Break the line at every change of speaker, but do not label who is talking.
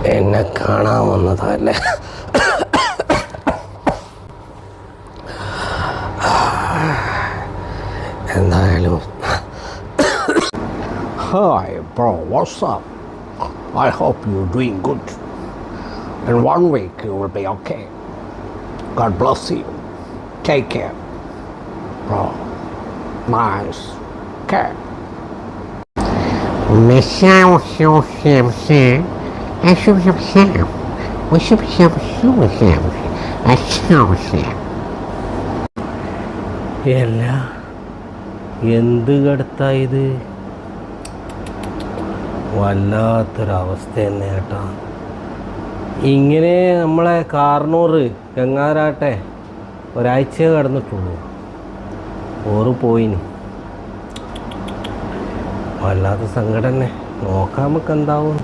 എന്നെ കാണാൻ വന്നതല്ലേ? എന്തായാലും
Hi, bro, what's up? I hope you're doing good. In 1 week, you will be okay. God bless you. Take care. Bro, nice care.
അല്ല, എന്ത് കടുത്തായത്? വല്ലാത്തൊരവസ്ഥ തന്നെ കേട്ടോ. ഇങ്ങനെ നമ്മളെ കാർണൂറ് ഗംഗാരാട്ടെ ഒരാഴ്ച കടന്നിട്ടുള്ളൂ. ഓറ് പോയിന്. വല്ലാത്ത സങ്കടം തന്നെ. നോക്കാം നമുക്ക് എന്താവും.